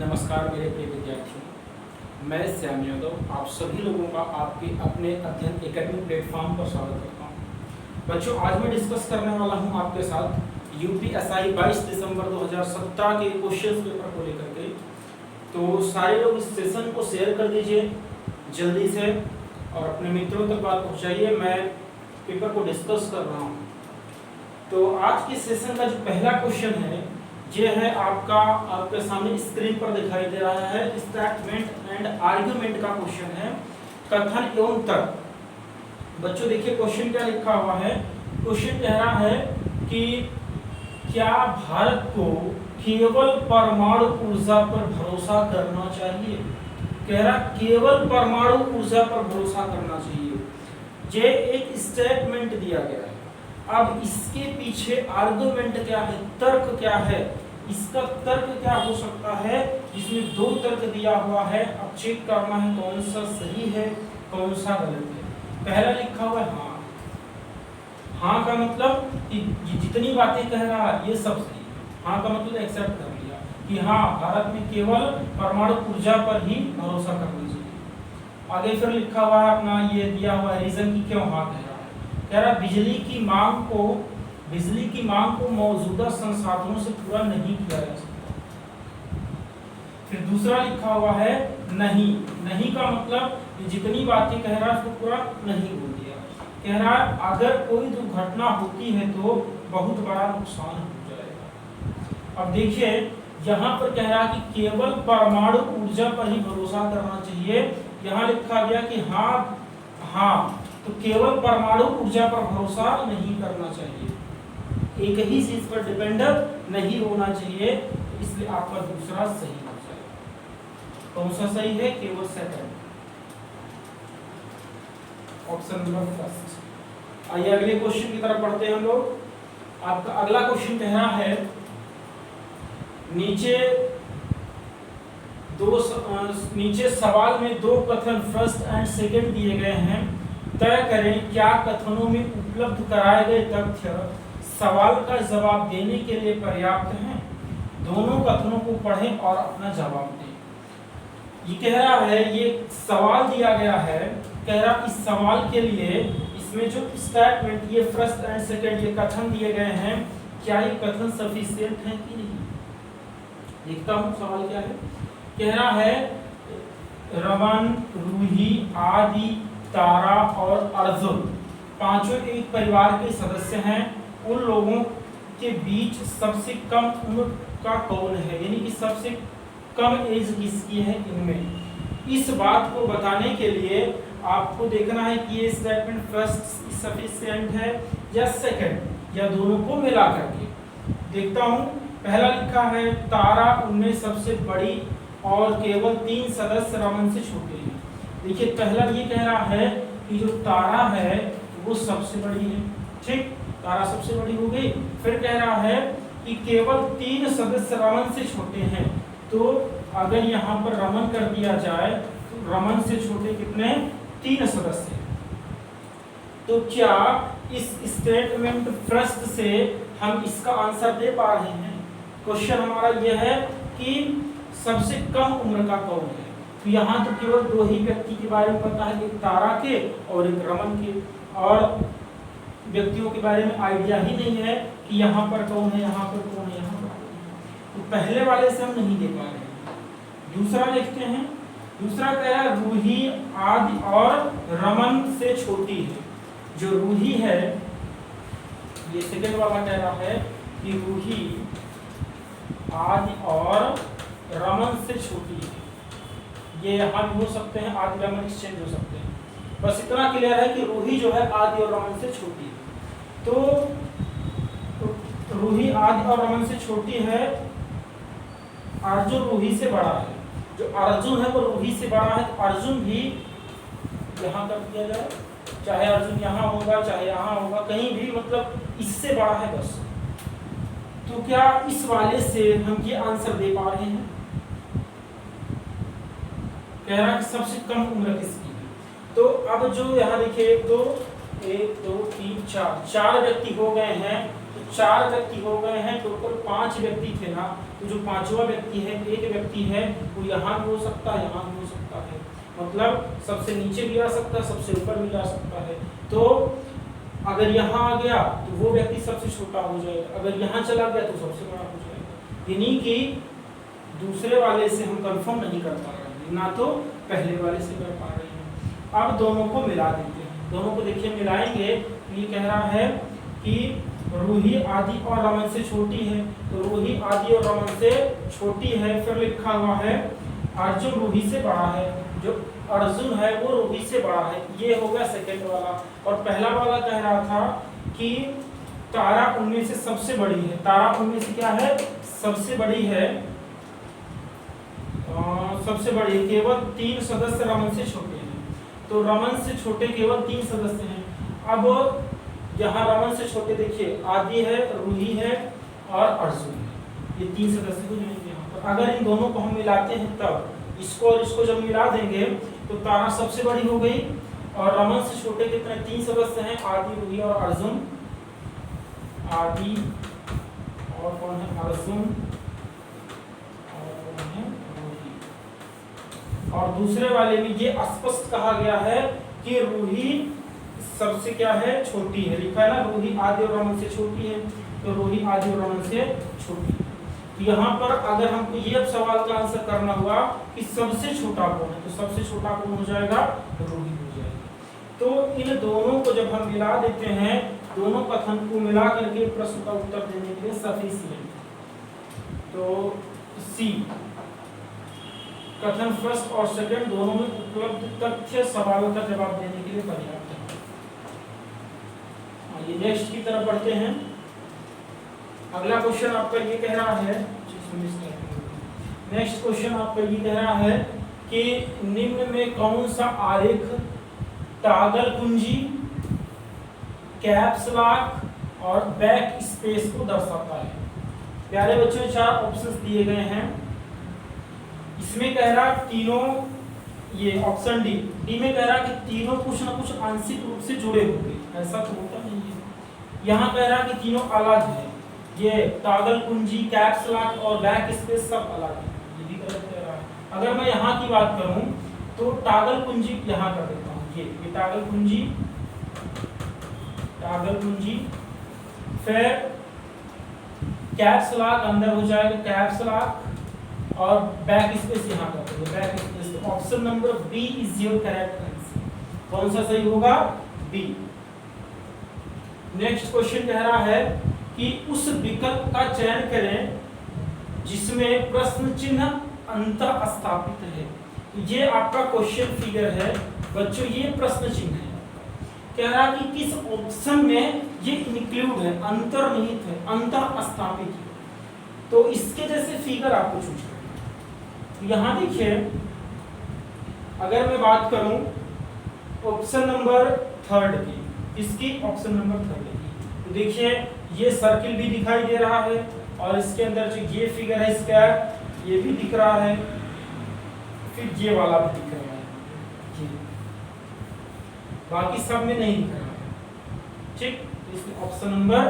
नमस्कार मेरे प्रिय विद्यार्थियों, मैं श्याम यादव आप सभी लोगों का आपके अपने अध्ययन एकेडमी प्लेटफॉर्म पर स्वागत करता हूं। बच्चों, आज मैं डिस्कस करने वाला हूं आपके साथ यूपीएसआई 22 दिसंबर 2017 के क्वेश्चन पेपर को लेकर के। तो सारे लोग इस सेशन को शेयर कर दीजिए जल्दी से और अपने मित्रों तक बात पहुँचाइए। मैं पेपर को डिस्कस कर रहा हूँ। तो आज के सेशन का जो पहला क्वेश्चन है ये है आपके सामने स्क्रीन पर दिखाई दे रहा है। स्टेटमेंट एंड आर्गुमेंट का क्वेश्चन है, कथन एवं तर्क। बच्चों देखिए क्वेश्चन क्या लिखा हुआ है। क्वेश्चन कह रहा है कि क्या भारत को केवल परमाणु ऊर्जा पर भरोसा करना चाहिए। कह रहा केवल परमाणु ऊर्जा पर भरोसा करना चाहिए। ये एक स्टेटमेंट दिया गया है। अब इसके पीछे आर्गुमेंट क्या है, तर्क क्या है, इसका तर्क क्या हो सकता है। इसमें दो तर्क दिया हुआ है। अब चेक करना है कौन सा सही है कौन सा गलत है। पहला लिखा हुआ है हाँ। हाँ का मतलब कि जितनी बातें कह रहा है ये सब सही है। हाँ का मतलब एक्सेप्ट कर लिया कि हाँ भारत में केवल परमाणु ऊर्जा पर ही भरोसा करना चाहिए। आगे फिर लिखा हुआ है अपना ये दिया हुआ है रीजन की क्यों हाँ कह रहा है। कह रहा बिजली की मांग को मौजूदा संसाधनों से पूरा नहीं किया जा सकता। फिर दूसरा लिखा हुआ है नहीं का मतलब जितनी बातें कह रहा है उसको पूरा नहीं बोल दिया। कह रहा अगर कोई दुर्घटना होती है तो बहुत बड़ा नुकसान हो जाएगा। अब देखिए यहाँ पर कह रहा कि केवल परमाणु ऊर्जा पर ही भरोसा करना चाहिए। यहाँ लिखा गया कि हाँ तो केवल परमाणु ऊर्जा पर भरोसा नहीं करना चाहिए, एक ही चीज पर डिपेंडेंट नहीं होना चाहिए। इसलिए आपका दूसरा सही हो जाएगा। कौन सा सही है, केवल सेकंड, ऑप्शन नंबर फर्स्ट। आइए अगले क्वेश्चन की तरफ बढ़ते हैं हम लोग। आपका अगला क्वेश्चन कह रहा है नीचे सवाल में दो कथन फर्स्ट एंड सेकंड दिए गए हैं। तय करें क्या कथनों में उपलब्ध कराए गए तथ्य सवाल का जवाब देने के लिए पर्याप्त हैं। दोनों कथनों को पढ़ें और अपना जवाब दें। ये कह रहा है, ये सवाल दिया गया है। कह रहा इस सवाल के लिए इसमें जो स्टेटमेंट ये फर्स्ट एंड सेकंड ये कथन दिए गए हैं, क्या ये कथन सफिशिएंट है कि नहीं। लिखता हूं सवाल क्या है। कह रहा है रमन, रूही, आदि, तारा और अर्जुन पांचों एक परिवार के सदस्य हैं। उन लोगों के बीच सबसे कम उम्र का कौन है, यानी कि सबसे कम एज किसकी है इनमें। इस बात को बताने के लिए आपको देखना है कि ये स्टेटमेंट फर्स्ट सफिशिएंट है या सेकंड या दोनों को मिला करके। देखता हूं पहला लिखा है तारा उनमें सबसे बड़ी और केवल 3 सदस्य रमन से छोटे हैं। देखिए पहला ये कह रहा है कि जो तारा है वो सबसे बड़ी है, ठीक, तारा सबसे बड़ी हो गई। फिर कह रहा है कि केवल 3 सदस्य रमन से छोटे हैं। तो अगर यहाँ पर रमन कर दिया जाए तो रमन से छोटे कितने, 3 सदस्य। तो क्या इस स्टेटमेंट फर्स्ट से हम इसका आंसर दे पा रहे हैं। क्वेश्चन हमारा यह है कि सबसे कम उम्र का कौन है। तो यहाँ तो केवल 2 ही व्यक्ति के बारे में पता है, एक तारा के और एक रमन के, और व्यक्तियों के बारे में आइडिया ही नहीं है कि यहाँ पर कौन है, यहाँ पर कौन है, यहाँ पर कौन है। तो पहले वाले से हम नहीं दे पा रहे हैं। दूसरा लिखते हैं। दूसरा कह रहा है रूही, आदि और रमन से छोटी है। जो रूही है, ये सेकंड वाला कह रहा है कि रूही, आदि और रमन से छोटी है। ये यहाँ भी हो सकते हैं, आदि रमन एक्सचेंज हो सकते हैं। बस इतना क्लियर है कि रूही जो है आदि और रमन से छोटी है। तो रूही आदि और रमन से छोटी है। अर्जुन रूही से बड़ा है। जो अर्जुन है वो रूही से बड़ा है। तो अर्जुन भी यहाँ कर दिया जाए, चाहे अर्जुन यहाँ होगा चाहे यहाँ होगा, कहीं भी, मतलब इससे बड़ा है बस। तो क्या इस वाले से हम ये आंसर दे पा रहे हैं। कह रहा है कि सबसे कम उम्र किसकी है। तो अब जो यहाँ देखिए 1 2 3 4 व्यक्ति हो गए हैं। तो 4 व्यक्ति हो गए हैं, टोटल 5 व्यक्ति थे ना, तो जो 5वां व्यक्ति है, एक व्यक्ति है वो यहाँ भी हो सकता है, यहाँ भी हो सकता है, मतलब सबसे नीचे भी आ सकता है, सबसे ऊपर भी जा सकता है। तो अगर यहाँ आ गया तो वो व्यक्ति सबसे छोटा हो जाएगा, अगर यहाँ चला गया तो सबसे बड़ा हो जाएगा। यानी कि दूसरे वाले से हम कंफर्म नहीं कर पा रहे हैं, ना तो पहले वाले से कर पा रहे हैं। अब दोनों को मिला देते हैं, दोनों को देखिए मिलाएंगे तो ये कह रहा है कि रूही आदि और रमन से छोटी है, तो रूही आदि और रमन से छोटी है। फिर लिखा हुआ है अर्जुन रूही से बड़ा है, जो अर्जुन है वो रूही से बड़ा है। ये हो गया सेकंड वाला। और पहला वाला कह रहा था कि तारा उनमें से सबसे बड़ी है, तारा उनमें से क्या है, सबसे बड़ी है, सबसे बड़ी है। केवल 3 सदस्य रमन से छोटे हैं, तो रमन से छोटे केवल 3 सदस्य हैं। अब यहाँ रमन से छोटे देखिए आदि है, रूही है और अर्जुन है, ये 3 सदस्य हो जाएंगे यहाँ पर। अगर इन दोनों को हम मिलाते हैं तब इसको और इसको जब मिला देंगे तो तारा सबसे बड़ी हो गई और रमन से छोटे कितने 3 सदस्य हैं, आदि, रूही और अर्जुन। आदि और कौन है, अर्जुन और कौन है, रूही। और दूसरे वाले में ये स्पष्ट कहा गया है कि रूही सबसे क्या है, छोटी है। लिखा है ना रूही आदि और रमन से छोटी है, तो रूही आदि और रमन से छोटी है। तो यहाँ पर अगर हमको ये अब सवाल का आंसर करना हुआ कि सबसे छोटा कौन है, तो सबसे छोटा कौन हो जाएगा, रूही हो जाएगा। तो इन दोनों को जब हम मिला देते हैं, दोनों कथन को मिला करके प्रश्न का उत्तर देने के लिए सफिशिएंट। तो सी कथन फर्स्ट और सेकंड दोनों में उपलब्ध तथ्य सवालों का जवाब देने के लिए पर्याप्त है। ये नेक्स्ट की तरफ बढ़ते हैं। अगला क्वेश्चन आपका ये कह रहा है, नेक्स्ट क्वेश्चन आपका ये कह रहा है कि निम्न में कौन सा आरेख टॉगल कुंजी, कैप्स लॉक और बैक स्पेस को दर्शाता है। प्यारे बच्चों 4 ऑप्शंस दिए गए हैं। इसमें कह रहा तीनों, ये ऑप्शन डी में कह रहा कि तीनों कुछ ना कुछ आंशिक रूप से जुड़े होंगे, ऐसा तो होता नहीं है। यहाँ कह रहा कि तीनों अलग है, ये टॉगल कुंजी, कैप्स लॉक और बैक स्पेस सब अलग है, ये भी गलत कह रहा है। अगर मैं यहाँ की बात करूँ तो टॉगल कुंजी यहाँ कर देता हूँ, ये टॉगल कुंजी, फिर कैप्स लॉक अंदर हो जाएगा, कैप्स लॉक और बैक स्पेस यहाँ कर देंगे, back space. Option number B is your correct answer. कौन सा सही होगा, बी। नेक्स्ट क्वेश्चन कह रहा है कि उस विकल्प का चयन करें जिसमें प्रश्न चिन्ह अंतर स्थापित है। ये आपका क्वेश्चन फिगर है बच्चों, ये प्रश्न चिन्ह है। कह रहा कि किस ऑप्शन में ये इंक्लूड है, अंतर्निहित है, अंतर स्थापित है। तो इसके जैसे फिगर आपको चूज करना। यहाँ देखिए, अगर मैं बात करूं ऑप्शन नंबर 3 की, इसकी ऑप्शन नंबर 3 की, तो देखिए ये सर्किल भी दिखाई दे रहा है और इसके अंदर जो ये फिगर है स्क्वायर, ये भी दिख रहा है, फिर ये वाला भी दिख रहा है, ये बाकी सब में नहीं दिख रहा है। ठीक, इसमें option number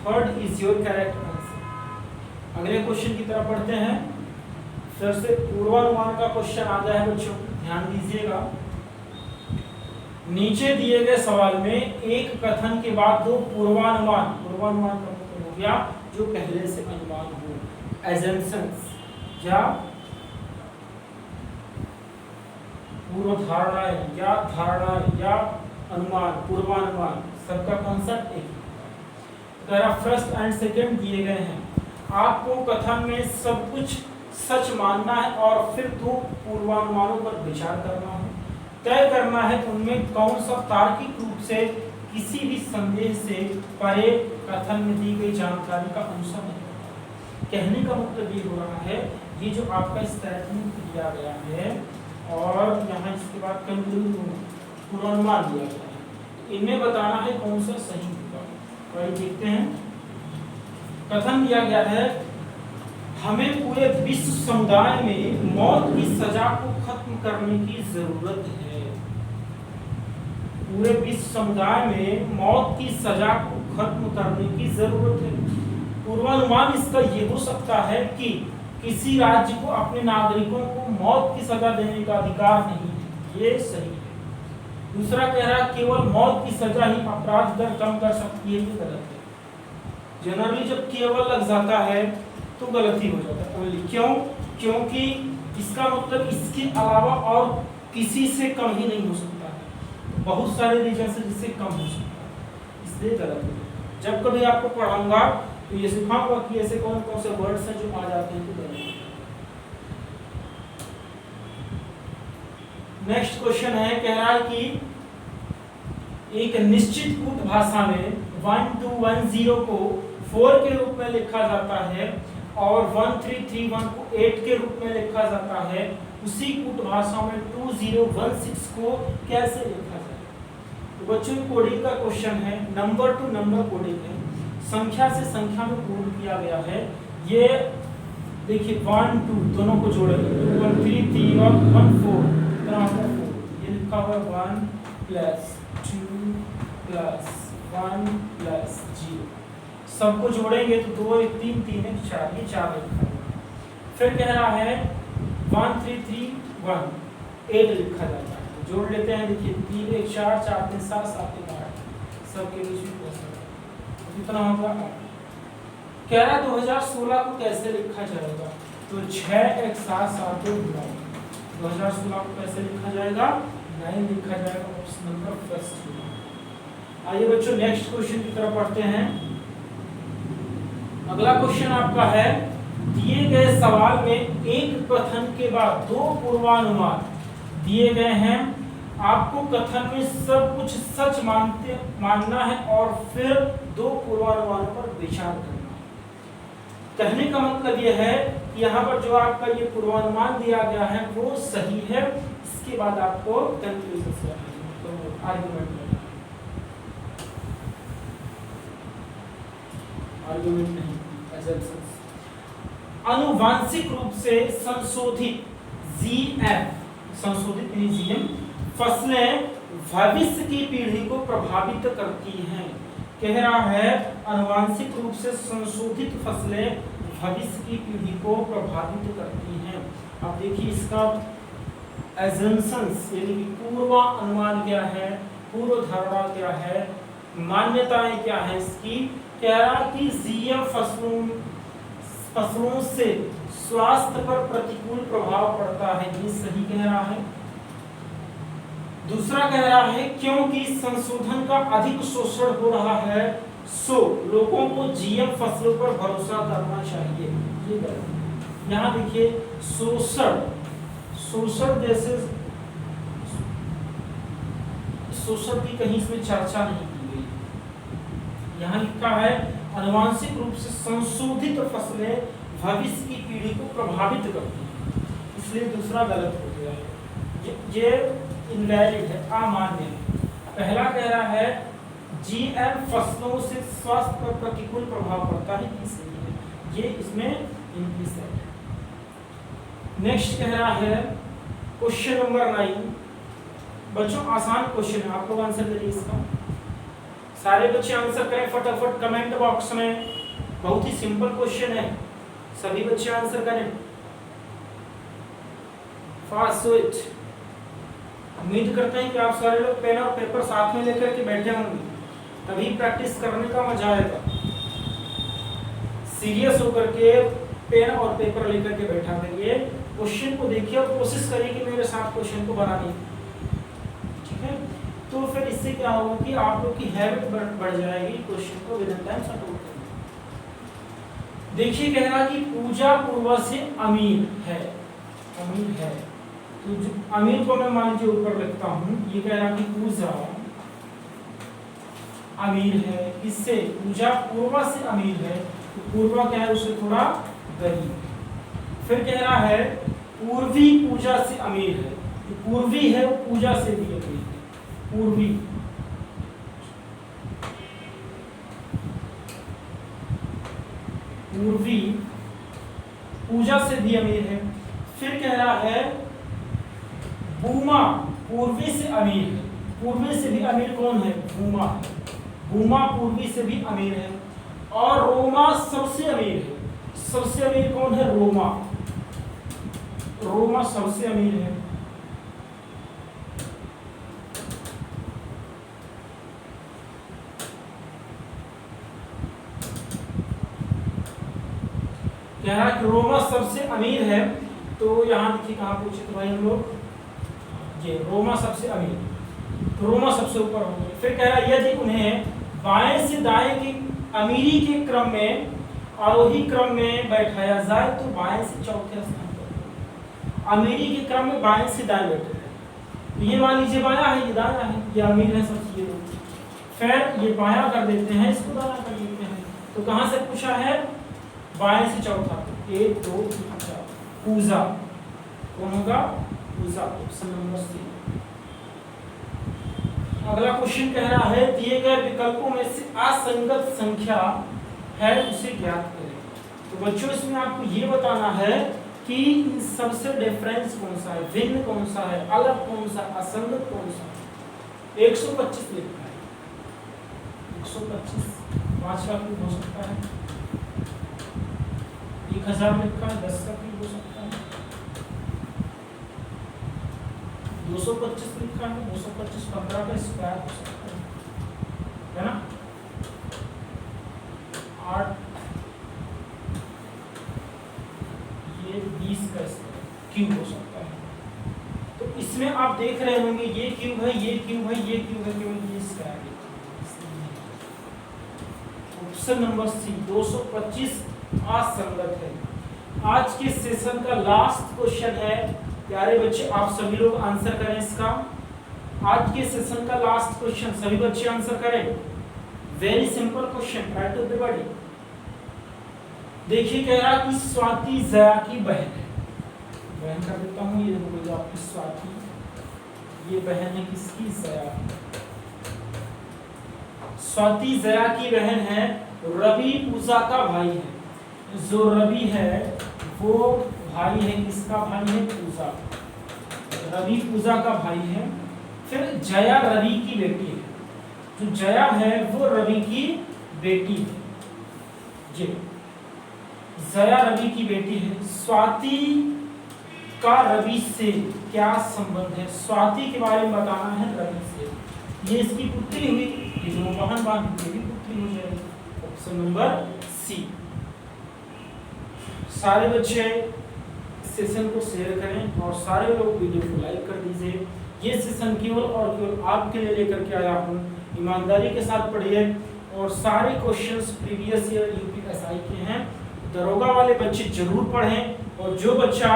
3 is your correct answer. अगले क्वेश्चन की तरफ बढ़ते हैं। फिर से पूर्वानुमान का क्वेश्चन आ गया है बच्चों, ध्यान दीजिएगा। नीचे दिए गए सवाल में एक कथन के बाद 2 पूर्वानुमान का मतलब हो गया जो पहले से अनुमान हो, assumptions या पूर्व धारणाएं या धारणाएं या अनुमान, पूर्वानुमान, सबका कॉन्सेप्ट एक ही। अगर फर्स्ट एंड सेकंड दिए गए हैं, आपको कथन में सब कुछ सच मानना है और फिर 2 पूर्वानुमानों पर विचार करना है, तय करना है उनमें कौन सा तार्किक रूप से किसी भी संदेह से परे कथन में दी गई जानकारी का अनुसरण है। कहने का मतलब ये हो रहा है, ये जो आपका स्टेटमेंट दिया गया है और यहाँ इसके बाद पूर्वानुमान दिया गया है, इनमें बताना है कौन सा सही होगा। तो देखते हैं, कथन दिया गया है हमें पूरे विश्व समुदाय में मौत की सजा को खत्म करने की जरूरत है। पूरे विश्व समुदाय में मौत की सजा को खत्म करने की जरूरत है। पूर्वानुमान इसका ये हो सकता है कि किसी राज्य को अपने नागरिकों को मौत की सजा देने का अधिकार नहीं है, ये सही है। दूसरा कह रहा है केवल मौत की सजा ही अपराध दर कम कर सकती है, ये गलत है। जनरली जब केवल लग जाता है तो गलती हो जाता है। ओनली क्यों? क्योंकि इसका मतलब इसके अलावा और किसी से कम ही नहीं हो सकता है, बहुत सारे रीजन से जिससे कम हो सकता है, इसलिए गलत है। जब कभी आपको पढ़ाऊंगा तो ये सिखाऊंगा कि ऐसे कौन कौन से वर्ड्स हैं जो आ जाते हैं तो गलत है। नेक्स्ट क्वेश्चन है, कह रहा है कि एक निश्चित कूट भाषा में 1210 को 4 के रूप में लिखा जाता है और 1331 को 8 के रूप में लिखा जाता है, उसी कूट भाषा में 2016 को कैसे लिखा जाए? तो बच्चों कोडिंग का क्वेश्चन है, नंबर टू नंबर कोडिंग है, संख्या से संख्या में कोड किया गया है। ये देखिए 1 2 दोनों को जोड़ेंगे, 1 3 3 और 1 4, ये लिखा हुआ है 1 प्लस 2 प्लस 1 प्लस 0, सबको जोड़ेंगे तो 2 1 3 3 1 4, ये 4 लिखा हुआ। फिर कह रहा है 1 3 3 1 8 लिखा जाता है, जोड़ लेते हैं, देखिए 3 1 4 4 3 7 7 1 8, सबके बीच में प्लस कितना होगा 8। कह रहा 2016 को कैसे लिखा जाएगा? तो 6 1 7 7 2 9, 2016 को कैसे लिखा जाएगा? 9 लिखा जाएगा, ऑप्शन नंबर फर्स्ट। आइए बच्चों नेक्स्ट क्वेश्चन की तरफ पढ़ते हैं। अगला क्वेश्चन आपका है, दिए गए सवाल में एक कथन के बाद 2 पूर्वानुमान दिए गए हैं, आपको कथन में सब कुछ सच मानना है और फिर 2 पूर्वानुमानों पर विचार करना है। कहने का मतलब यह है कि यहाँ पर जो आपका ये पूर्वानुमान दिया गया है वो सही है, इसके बाद आपको कंक्लूजन करना है, तो आर्गुमेंट नहीं, assumptions। आनुवांशिक रूप से संशोधित जीएम फसलें भविष्य की पीढ़ी को प्रभावित करती हैं। कह रहा है आनुवांशिक रूप से संशोधित फसलें भविष्य की पीढ़ी को प्रभावित करती हैं। अब देखिए इसका assumptions यानी कि पूर्वानुमान क्या है, पूर्व धारणा क्या है, मान्यताएं क्या है इसकी। कह रहा कि जीएम फसलों से स्वास्थ्य पर प्रतिकूल प्रभाव पड़ता है, ये सही कह रहा है। दूसरा कह रहा है क्योंकि संशोधन का अधिक शोषण हो रहा है, सो लोगों को जीएम फसलों पर भरोसा करना चाहिए, ये गलत। यहाँ देखिए शोषण जैसे शोषण की कहीं इसमें चर्चा नहीं की गई। यहाँ लिखा है आनुवांशिक रूप से संशोधित फसलें भविष्य की पीढ़ी को प्रभावित करती हैं, इसलिए दूसरा गलत हो गया है, ये इनवैलिड है, अमान्य है। पहला कह रहा है जीएम फसलों से स्वास्थ्य पर प्रतिकूल प्रभाव पड़ता है, ये सही है, ये इसमें इम्प्लिसिट है। नेक्स्ट कह रहा है क्वेश्चन नंबर 9, बच्चों आसान क्वेश्चन है, आप लोग आंसर करिए इसका, सारे बच्चे आंसर करें फटाफट कमेंट बॉक्स में, बहुत ही सिंपल क्वेश्चन है, सभी बच्चे आंसर करें फास्ट स्विच। उम्मीद करते हैं कि आप सारे लोग पेन और पेपर साथ में लेकर के बैठे होंगे, तभी प्रैक्टिस करने का मजा आएगा। सीरियस होकर के पेन और पेपर लेकर के बैठा करिए, क्वेश्चन को देखिए और कोशिश करिए कि मेरे साथ क्वेश्चन को बनाने की, ठीक है। तो फिर इससे क्या होगा कि आप लोग की हैबिट बढ़ जाएगी क्वेश्चन को विद टाइम सॉल्व करने। देखिए कह रहा कि पूजा पूर्व से अमीर है, तो जो अमीर को मैं मान लीजिए ऊपर लिखता हूँ, ये कह रहा कि पूजा अमीर है, इससे पूजा पूर्वा से अमीर है, तो पूर्वा क्या है उससे थोड़ा गरीब। फिर कह रहा है पूर्वी पूजा से अमीर है, तो पूर्वी है वो पूजा से भी अमीर है, पूर्वी। पूर्वी पूजा से भी अमीर है। फिर कह रहा है भूमा पूर्वी से अमीर है, पूर्वी से भी अमीर कौन है, भूमा है, बूमा पूर्वी से भी अमीर है और रोमा सबसे अमीर है। सबसे अमीर कौन है? रोमा। रोमा सबसे अमीर है। कह रहा है कि रोमा सबसे अमीर है, तो यहाँ देखिए कहाँ पूछे तो भाई हम लोग, ये रोमा सबसे अमीर, तो रोमा सबसे ऊपर होंगे। फिर कह रहा है यदि उन्हें बाएं से दाएं की अमीरी के क्रम में आरोही क्रम में बैठाया जाए तो बाएं से चौथे स्थान पर। अमीरी के क्रम में बाएं से दाएं बैठे हैं, तो ये मान लीजिए बायां है, ये दायां है, ये अमीर है सबसे, ये लोग। फिर ये बायां कर देते हैं, इसको दायां कर देते हैं, तो कहाँ से पूछा है? बाएं से चौथा। 1 2 3 4 पूजा कौन होगा? पूजा, ऑप्शन नंबर सी। अगला क्वेश्चन कह रहा है दिए गए विकल्पों में से असंगत संख्या है उसे ज्ञात करें। तो बच्चों इसमें आपको ये बताना है कि इन सबसे डिफरेंस कौन सा है, भिन्न कौन सा है, अलग कौन सा, असंगत कौन सा है। 125 लिखा है, 125 5 का क्यूब हो सकता है, 1000 लिखा है 10 का क्यूब हो सकता है, 225 लिखा है 225 15 का स्क्वायर हो सकता है ना। 8 ये 20 का क्यूब हो सकता है। तो इसमें आप देख रहे होंगे ये क्यूब है, ये क्यूब है, ये क्यूब है, केवल ये स्क्वायर है। ऑप्शन नंबर सी 225 असंगत है। आज के सेशन का लास्ट क्वेश्चन है प्यारे बच्चे, आप सभी लोग आंसर करें इसका। आज के सेशन का लास्ट क्वेश्चन, सभी बच्चे आंसर करें। Very simple question, try to everybody. देखिए कह रहा कि स्वाति जया की बहन है, बहन कर देता हूँ, ये देखो आपकी स्वाति, ये बहन है किसकी? जया। स्वाति जया की बहन है, रवि पूजा का भाई है। जो रवि है वो भाई है, किसका भाई है? पूजा। रवि पूजा का भाई है। फिर जया रवि की बेटी है, जो जया है वो रवि की बेटी है। जी, जया रवि की बेटी है। स्वाति का रवि से क्या संबंध है? स्वाति के बारे में बताना है रवि से। ये इसकी पुत्री हुई, ये जो बहन बांधी भी पुत्री हो जाएगी। Option number C. सारे बच्चे सेशन को शेयर करें और सारे लोग वीडियो को लाइक कर दीजिए। ये सेशन केवल और केवल आपके लिए लेकर के आया हूँ। ईमानदारी के साथ पढ़िए और सारे क्वेश्चंस प्रीवियस ईयर यूपीएसआई के हैं। दरोगा वाले बच्चे जरूर पढ़ें, और जो बच्चा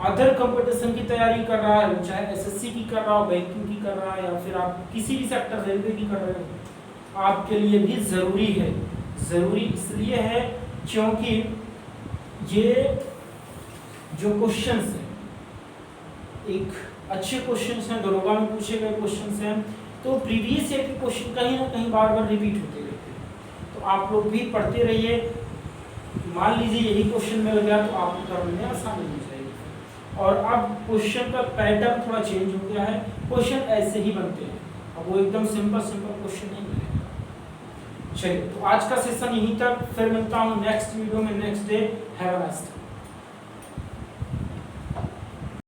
अदर कंपटीशन की तैयारी कर रहा है, चाहे एसएससी की कर रहा हो, बैंकिंग की कर रहा है, या फिर आप किसी भी सेक्टर रेलवे की कर रहे हो, आपके लिए भी ज़रूरी है। ज़रूरी इसलिए है क्योंकि ये जो क्वेश्चंस हैं एक अच्छे क्वेश्चंस हैं, दरोगा में पूछे गए क्वेश्चंस हैं, तो प्रीवियस ईयर के क्वेश्चन कहीं ना कहीं बार बार रिपीट होते रहते हैं। तो आप लोग भी पढ़ते रहिए। मान लीजिए यही क्वेश्चन मिल गया तो आपको करने में आसानी हो जाएगी। और अब क्वेश्चन का पैटर्न थोड़ा चेंज हो गया है, क्वेश्चन ऐसे ही बनते हैं, अब वो एकदम सिंपल क्वेश्चन नहीं मिलेगा। चलिए, तो आज का सेशन यहीं तक, फिर मिलता हूँ नेक्स्ट वीडियो में next day. Have a nice day.